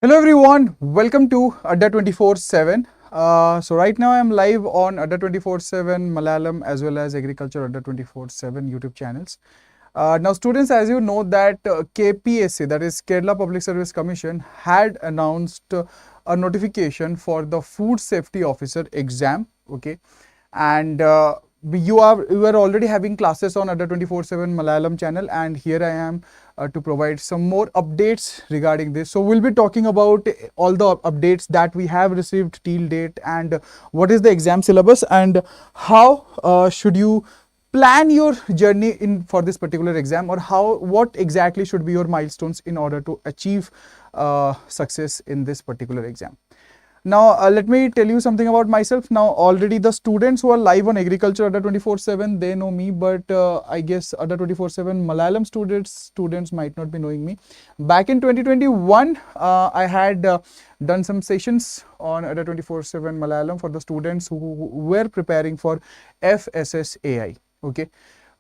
Hello everyone, welcome to Adda247. So right now I am live on Adda247 Malayalam as well as Agriculture Adda247 YouTube channels. Now students, as you know that KPSC, that is Kerala Public Service Commission, had announced a notification for the Food Safety Officer exam, okay, and you are already having classes on Adda247 Malayalam channel, and here I am to provide some more updates regarding this. So we'll be talking about all the updates that we have received till date, and what is the exam syllabus, and how should you plan your journey in for this particular exam, or what exactly should be your milestones in order to achieve success in this particular exam. Now, let me tell you something about myself. Now, already the students who are live on Agriculture Adda247, they know me, but I guess Adda247 Malayalam students might not be knowing me. Back in 2021, I had done some sessions on Adda247 Malayalam for the students who were preparing for FSSAI. Okay.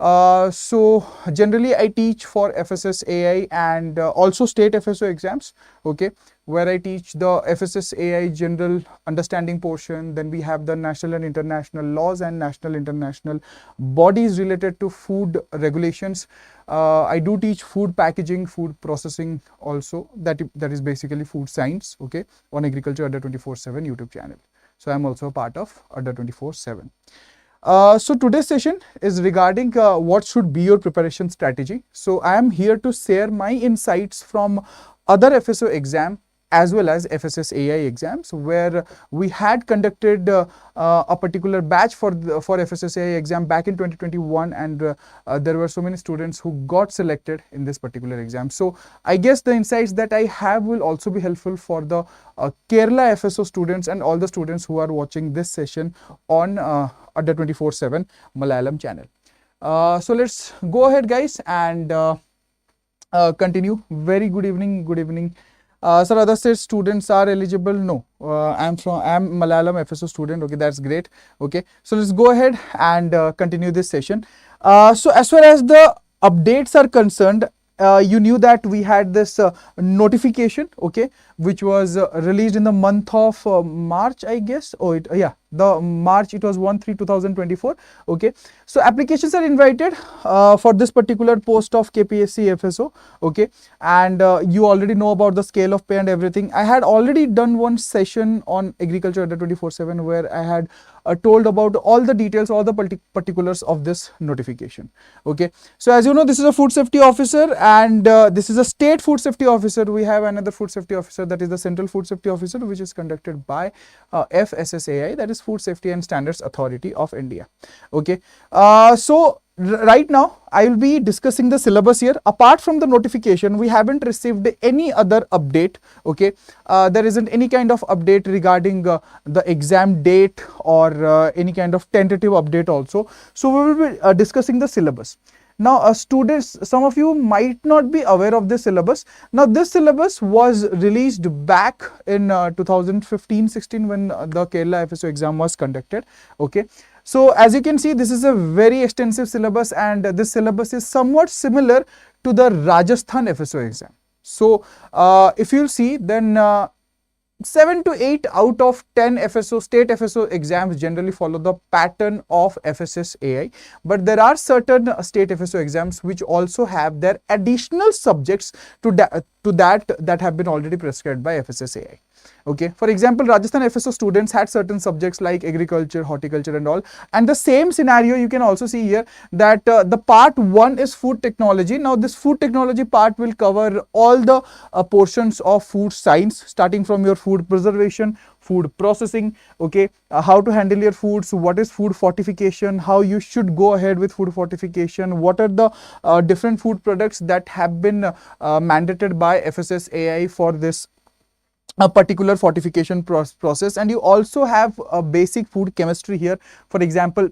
So generally I teach for FSSAI and also state FSO exams, okay, where I teach the FSSAI general understanding portion. Then we have the national and international laws and national international bodies related to food regulations. I do teach food packaging, food processing also, that is basically food science, okay, on Agriculture Adda247 YouTube channel. So I'm also a part of Adda247. So today's session is regarding what should be your preparation strategy. So I am here to share my insights from other FSO exam as well as FSSAI exams, where we had conducted a particular batch for FSSAI exam back in 2021, and there were so many students who got selected in this particular exam. So I guess the insights that I have will also be helpful for the Kerala FSO students and all the students who are watching this session on Adda247 Malayalam channel. So let's go ahead, guys, and continue. Very good evening. Good evening. Sir, other state students are eligible? No, I'm Malayalam FSO student. Okay, that's great. Okay, so let's go ahead and continue this session. So as far as the updates are concerned, you knew that we had this notification, okay, which was released in the month of March, I guess. Oh, the March, it was 1/3/2024. Okay, so applications are invited for this particular post of KPSC FSO. Okay, and you already know about the scale of pay and everything. I had already done one session on Agriculture Adda247 where I had told about all the details, all the particulars of this notification. Okay, so as you know, this is a food safety officer, and this is a state food safety officer. We have another food safety officer, that is the central food safety officer, which is conducted by FSSAI, that is Food Safety and Standards Authority of India. Okay, so right now I will be discussing the syllabus here. Apart from the notification, we haven't received any other update. Okay, there isn't any kind of update regarding the exam date or any kind of tentative update also. So we will be discussing the syllabus. Now, students, some of you might not be aware of this syllabus. Now, this syllabus was released back in 2015-16 when the Kerala FSO exam was conducted. Okay, so as you can see, this is a very extensive syllabus, and this syllabus is somewhat similar to the Rajasthan FSO exam. So, if you'll see, then 7 to 8 out of 10 FSO, state FSO exams generally follow the pattern of FSSAI, but there are certain state FSO exams which also have their additional subjects to that have been already prescribed by FSSAI. Okay, for example, Rajasthan FSO students had certain subjects like agriculture, horticulture and all, and the same scenario you can also see here, that the part 1 is food technology. Now this food technology part will cover all the portions of food science, starting from your food preservation, food processing, okay, how to handle your foods, what is food fortification, how you should go ahead with food fortification, what are the different food products that have been mandated by FSSAI for this a particular fortification process. And you also have a basic food chemistry here, for example,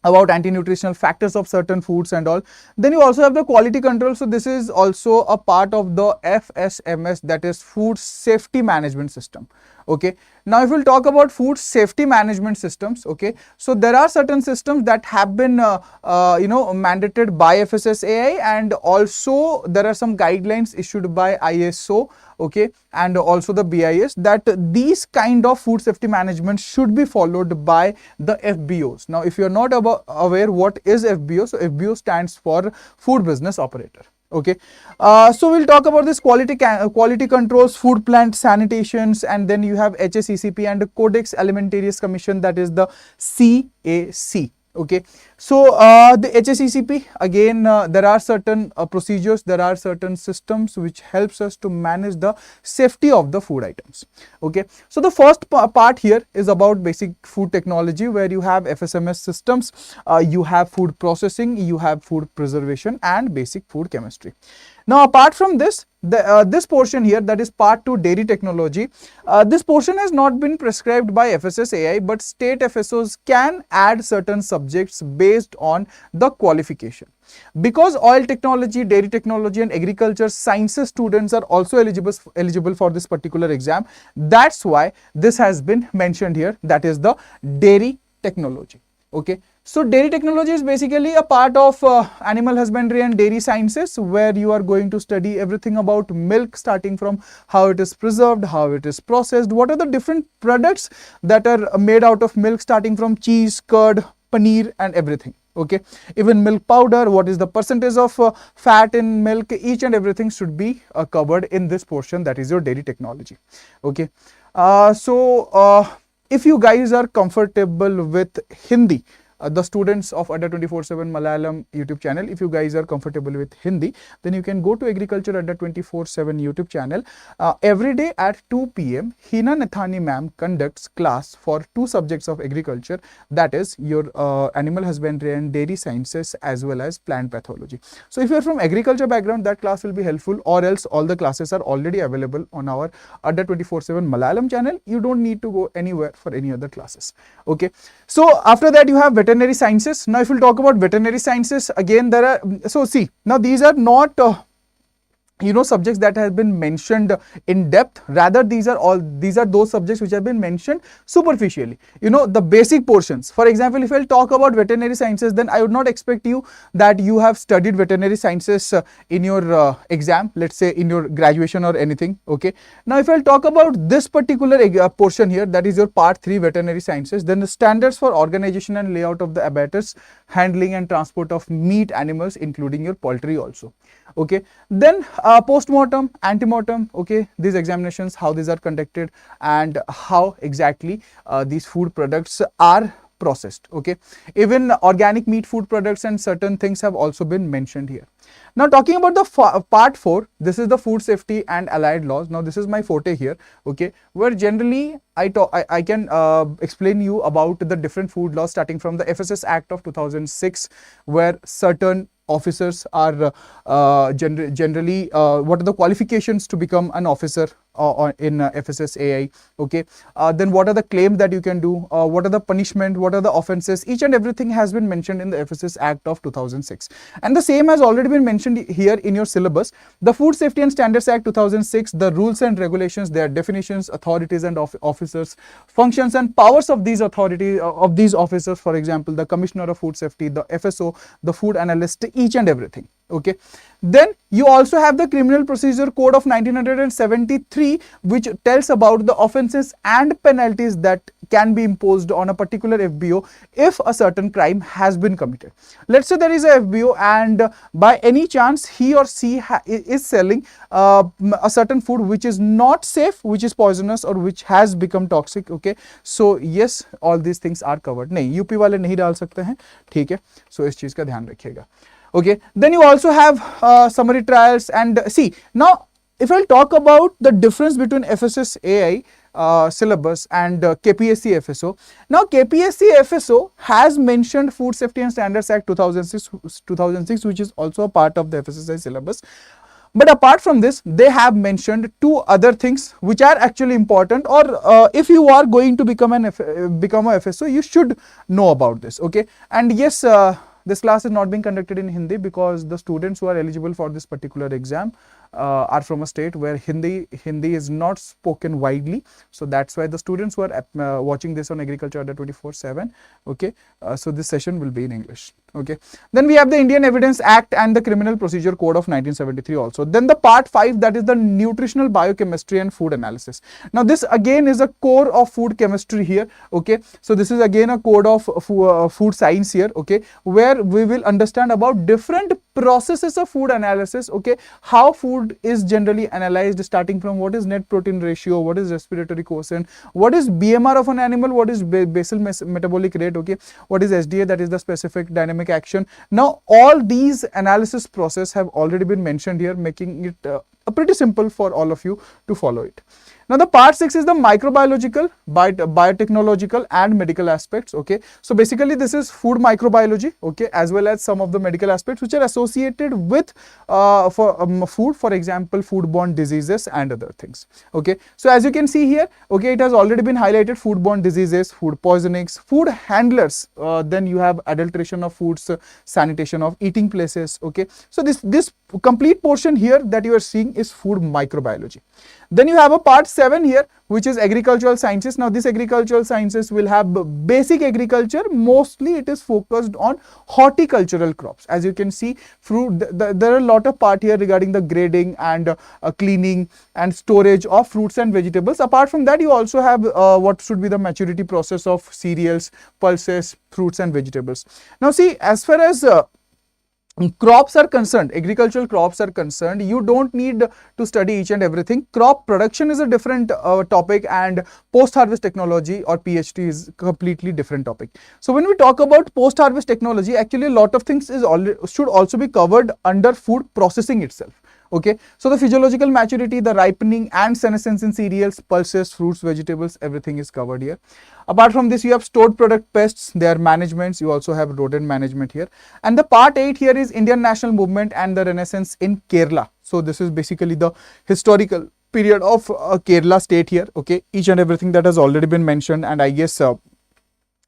about anti-nutritional factors of certain foods and all. Then you also have the quality control. So this is also a part of the FSMS, that is Food Safety Management System. Okay, now if we'll talk about food safety management systems, okay, so there are certain systems that have been mandated by FSSAI, and also there are some guidelines issued by ISO, okay, and also the BIS, that these kind of food safety management should be followed by the FBOs. Now if you are not aware what is FBO, so FBO stands for Food Business Operator. Okay, so we'll talk about this quality controls, food plant sanitations, and then you have HACCP and the Codex Alimentarius Commission, that is the CAC. Okay, so the HACCP, again, there are certain procedures, there are certain systems which helps us to manage the safety of the food items. Okay, so the first part here is about basic food technology, where you have FSMS systems, you have food processing, you have food preservation, and basic food chemistry. Now apart from this, this portion here, that is part 2, dairy technology, this portion has not been prescribed by FSSAI, but state FSOs can add certain subjects based on the qualification. Because oil technology, dairy technology, and agriculture sciences students are also eligible for this particular exam, that's why this has been mentioned here, that is the dairy technology. Okay, so dairy technology is basically a part of animal husbandry and dairy sciences, where you are going to study everything about milk, starting from how it is preserved, how it is processed, what are the different products that are made out of milk, starting from cheese, curd, paneer, and everything. Okay, even milk powder, what is the percentage of fat in milk, each and everything should be covered in this portion, that is your dairy technology. Okay, if you guys are comfortable with Hindi, the students of Adda247 Malayalam YouTube channel, if you guys are comfortable with Hindi, then you can go to Agriculture Adda247 YouTube channel. Every day at 2 p.m, Hina Nathani ma'am conducts class for 2 subjects of agriculture, that is your animal husbandry and dairy sciences, as well as plant pathology. So if you are from agriculture background, that class will be helpful, or else all the classes are already available on our Adda247 Malayalam channel. You don't need to go anywhere for any other classes. Okay, so after that you have veterinary sciences. Now if we talk about veterinary sciences, again there are, so see, now these are not subjects that have been mentioned in depth, rather these are those subjects which have been mentioned superficially, the basic portions. For example, if I'll talk about veterinary sciences, then I would not expect you that you have studied veterinary sciences in your exam, let's say in your graduation or anything. Okay, now if I'll talk about this particular portion here, that is your part 3 veterinary sciences, then the standards for organization and layout of the abattoirs, handling and transport of meat animals, including your poultry also. Okay, then post-mortem, ante-mortem, okay, these examinations, how these are conducted, and how exactly these food products are processed. Okay, even organic meat food products and certain things have also been mentioned here. Now talking about the part 4, this is the food safety and allied laws. Now this is my forte here, okay, where generally I can explain you about the different food laws, starting from the FSS Act of 2006, where certain officers are generally what are the qualifications to become an officer in FSSAI. Okay, then what are the claims that you can do, what are the punishment, what are the offenses, each and everything has been mentioned in the FSS Act of 2006, and the same has already been mentioned here in your syllabus. The Food Safety and Standards Act 2006, the rules and regulations, their definitions, authorities and officers, functions and powers of these authorities, of these officers, for example the Commissioner of Food Safety, the FSO, the food analyst, each and everything. Okay, then you also have the Criminal Procedure Code of 1973, which tells about the offences and penalties that can be imposed on a particular FBO if a certain crime has been committed. Let's say there is a FBO and by any chance he or she is selling a certain food which is not safe, which is poisonous, or which has become toxic. Okay, so yes, all these things are covered. नहीं, UP वाले नहीं डाल सकते हैं, ठीक है, so इस चीज का ध्यान रखिएगा. Okay, then you also have summary trials, and see, now if I'll talk about the difference between FSSAI syllabus and KPSC FSO. Now KPSC FSO has mentioned Food Safety and Standards Act 2006, which is also a part of the FSSAI syllabus. But apart from this, they have mentioned 2 other things which are actually important, or if you are going to become a FSO, you should know about this. Okay, and yes, this class is not being conducted in Hindi because the students who are eligible for this particular exam are from a state where Hindi is not spoken widely. So that's why the students who are watching this on Agriculture Adda247, okay, so this session will be in English. Okay, then we have the Indian Evidence Act and the Criminal Procedure Code of 1973 also. Then the part 5, that is the nutritional biochemistry and food analysis. Now this again is a core of food chemistry here. Okay, so this is again a code of food science here. Okay, where we will understand about different processes of food analysis. Okay, how food is generally analyzed, starting from what is net protein ratio, what is respiratory quotient, what is BMR of an animal, what is basal metabolic rate, okay, what is SDA, that is the specific dynamic action. Now all these analysis process have already been mentioned here, making it pretty simple for all of you to follow it. Now the part 6 is the microbiological, biotechnological and medical aspects. Okay, so basically this is food microbiology, okay, as well as some of the medical aspects which are associated with food, for example foodborne diseases and other things. Okay, so as you can see here, okay, it has already been highlighted: foodborne diseases, food poisonings, food handlers, then you have adulteration of foods, sanitation of eating places. Okay, so this complete portion here that you are seeing is food microbiology. Then you have a part 7 here, which is agricultural sciences. Now this agricultural sciences will have basic agriculture. Mostly it is focused on horticultural crops. As you can see, fruit, there are a lot of part here regarding the grading and cleaning and storage of fruits and vegetables. Apart from that, you also have what should be the maturity process of cereals, pulses, fruits and vegetables. Now see, as far as crops are concerned, agricultural crops are concerned, you don't need to study each and everything. Crop production is a different topic, and post-harvest technology or PhD is a completely different topic. So when we talk about post-harvest technology, actually a lot of things should also be covered under food processing itself. Okay, so the physiological maturity, the ripening and senescence in cereals, pulses, fruits, vegetables, everything is covered here. Apart from this, you have stored product pests, their managements, you also have rodent management here. And the part 8 here is Indian national movement and the renaissance in Kerala. So this is basically the historical period of Kerala state here. Okay, each and everything that has already been mentioned, and I guess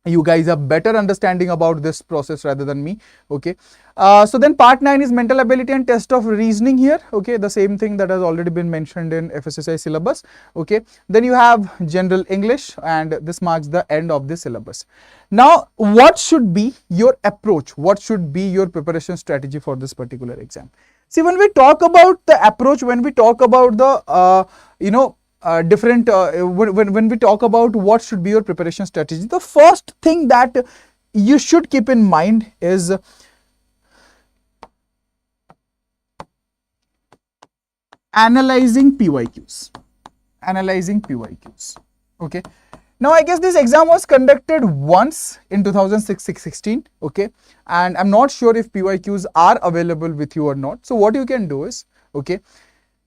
you guys have better understanding about this process rather than me. Okay, so then part 9 is mental ability and test of reasoning here. Okay, the same thing that has already been mentioned in FSSI syllabus. Okay, then you have general English, and this marks the end of the syllabus. Now what should be your approach, what should be your preparation strategy for this particular exam? See, when we talk about the approach, when we talk about the when we talk about what should be your preparation strategy, the first thing that you should keep in mind is analyzing PYQs. Okay, now I guess this exam was conducted once in 2016. Okay, and I'm not sure if PYQs are available with you or not. So what you can do is, okay,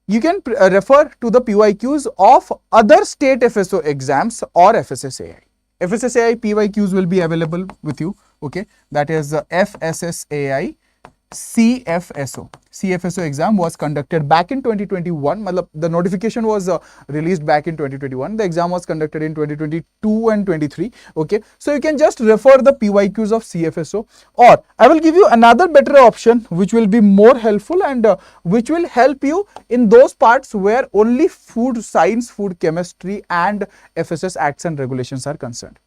you can refer to the PYQs of other state FSO exams or FSSAI. FSSAI PYQs will be available with you. Okay, that is FSSAI CFSO. CFSO exam was conducted back in 2021. The notification was released back in 2021. The exam was conducted in 2022 and 23. Okay, so you can just refer the PYQs of CFSO, or I will give you another better option which will be more helpful and which will help you in those parts where only food science, food chemistry and FSS acts and regulations are concerned.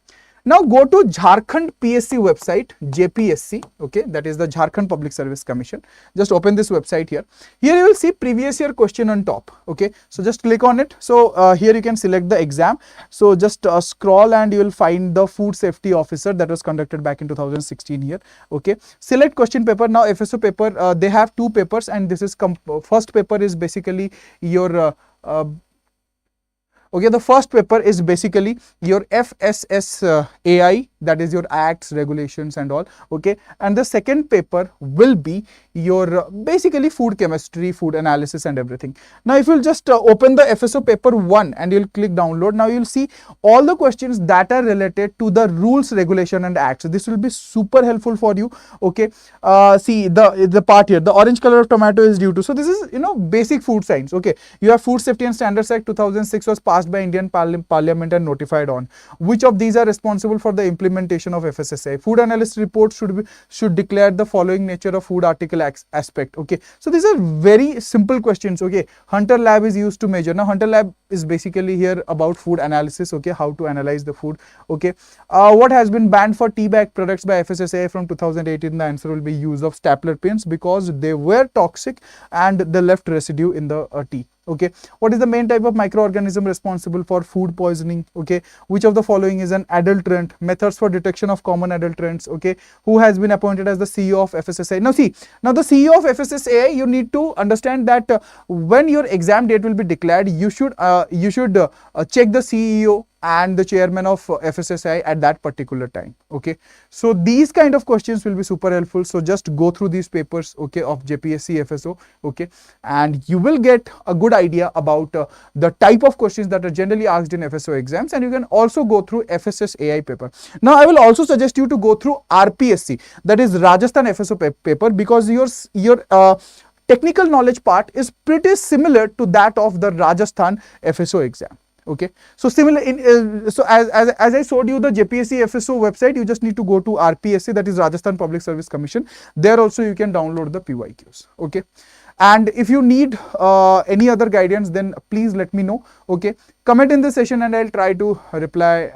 Now go to Jharkhand PSC website, JPSC, okay, that is the Jharkhand Public Service Commission. Just open this website here. Here you will see previous year question on top, okay. So just click on it. So here you can select the exam. So just scroll and you will find the food safety officer that was conducted back in 2016 here, okay. Select question paper. Now FSO paper, they have two papers, and this is first paper is basically your okay, the first paper is basically your FSSAI, that is your acts, regulations and all, okay, and the second paper will be your basically food chemistry, food analysis and everything. Now if you'll just open the FSO paper 1 and you'll click download, now you'll see all the questions that are related to the rules, regulation and acts. So this will be super helpful for you, okay. See the part here, the orange color of tomato is due to, so this is basic food science, okay. You have Food Safety and Standards Act 2006 was passed passed by Indian Parliament and notified on. Which of these are responsible for the implementation of FSSAI? Food analyst report should declare the following nature of food article aspect. Okay, so these are very simple questions. Okay, Hunter lab is used to measure. Now Hunter lab is basically here about food analysis. Okay, how to analyze the food. Okay, what has been banned for tea bag products by FSSAI from 2018? The answer will be use of stapler pins because they were toxic and they left residue in the tea. Okay, what is the main type of microorganism responsible for food poisoning? Okay, which of the following is an adulterant? Methods for detection of common adulterants. Okay, who has been appointed as the CEO of FSSAI? Now see, now the CEO of FSSAI, you need to understand that when your exam date will be declared, you should check the CEO and the chairman of FSSAI at that particular time. Okay, so these kind of questions will be super helpful. So just go through these papers, okay, of JPSC FSO, okay, and you will get a good idea about the type of questions that are generally asked in FSO exams, and you can also go through FSSAI paper. Now I will also suggest you to go through RPSC, that is Rajasthan FSO paper, because your technical knowledge part is pretty similar to that of the Rajasthan FSO exam. Okay, so similar in so as I showed you the JPSC FSO website, you just need to go to RPSC, that is Rajasthan Public Service Commission. There also you can download the PYQs. Okay, and if you need any other guidance, then please let me know. Okay, comment in this session and I'll try to reply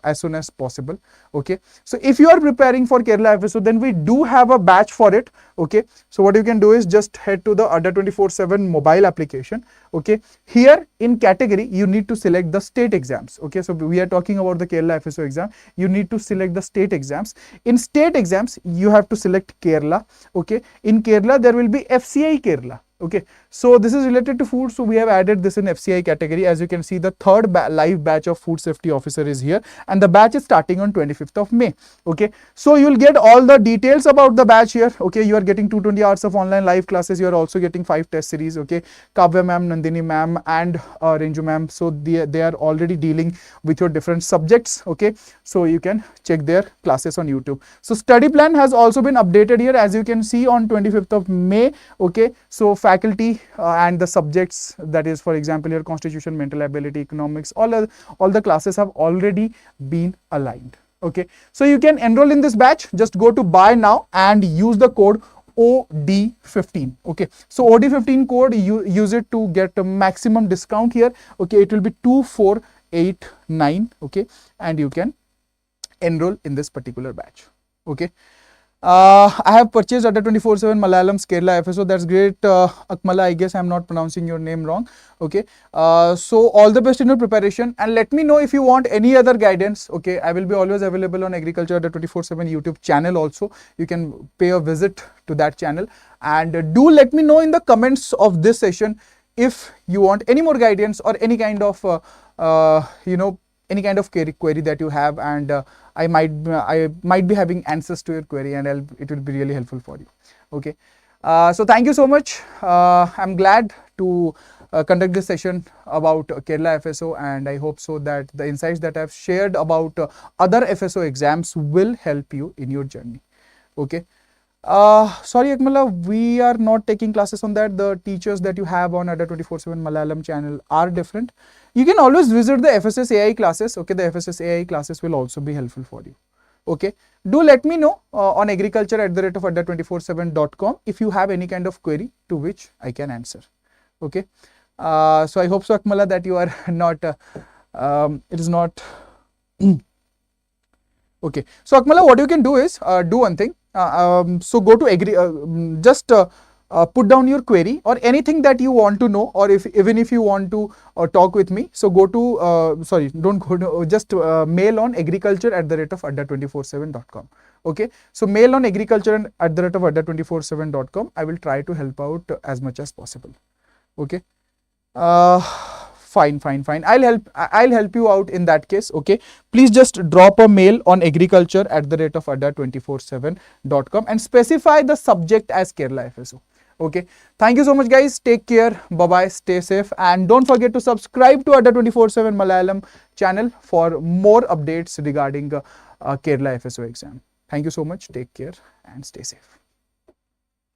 as soon as possible. Okay, so if you are preparing for Kerala FSO, then we do have a batch for it. Okay, so what you can do is just head to the Adda247 mobile application. Okay, here in category you need to select the state exams. Okay, so we are talking about the Kerala FSO exam. You need to select the state exams. In state exams you have to select Kerala. Okay, in Kerala there will be FCI Kerala. Okay, so this is related to food, so we have added this in FCI category. As you can see, the third live batch of food safety officer is here, and the batch is starting on 25th of May. Okay, so you will get all the details about the batch here. Okay, you are getting 220 hours of online live classes. You are also getting 5 test series. Okay, Kavya ma'am, Nandini ma'am, and Renju ma'am, so they are already dealing with your different subjects. Okay, so you can check their classes on YouTube. So study plan has also been updated here, as you can see, on 25th of May. Okay, so faculty and the subjects, that is, for example, your constitution, mental ability, economics, all the classes have already been aligned. Okay, so you can enroll in this batch. Just go to buy now and use the code OD15. Okay, so OD15 code, you use it to get a maximum discount here. Okay, it will be 2489. Okay, and you can enroll in this particular batch. Okay, I have purchased Adda247 Malayalam's Kerala FSO. That's great, Akmala. I guess I'm not pronouncing your name wrong. Okay, so all the best in your preparation, and let me know if you want any other guidance. Okay, I will be always available on Agriculture Adda247 YouTube channel also. You can pay a visit to that channel, and do let me know in the comments of this session if you want any more guidance or any kind of any kind of query that you have, and I might be having answers to your query, and it will be really helpful for you. Okay, so thank you so much. I'm glad to conduct this session about Kerala FSO, and I hope so that the insights that I've shared about other FSO exams will help you in your journey. Okay. Sorry Akmala, we are not taking classes on that. The teachers that you have on Adda247 Malayalam channel are different. You can always visit the FSSAI classes. Okay, the FSSAI classes will also be helpful for you. Okay, do let me know on agriculture@adda247.com if you have any kind of query to which I can answer. Okay, so I hope so Akmala that you are not, it is not okay. So Akmala, what you can do is do one thing. So go to just put down your query or anything that you want to know, or even if you want to talk with me. So go to sorry, don't go to, just mail on agriculture@adda247.com. Okay, so mail on agriculture@adda247.com. I will try to help out as much as possible. Okay, fine. I'll help you out in that case. Okay, please just drop a mail on agriculture@adda247.com and specify the subject as Kerala FSO. Okay, thank you so much guys. Take care. Bye bye. Stay safe, and don't forget to subscribe to Adda247 Malayalam channel for more updates regarding Kerala FSO exam. Thank you so much. Take care and stay safe.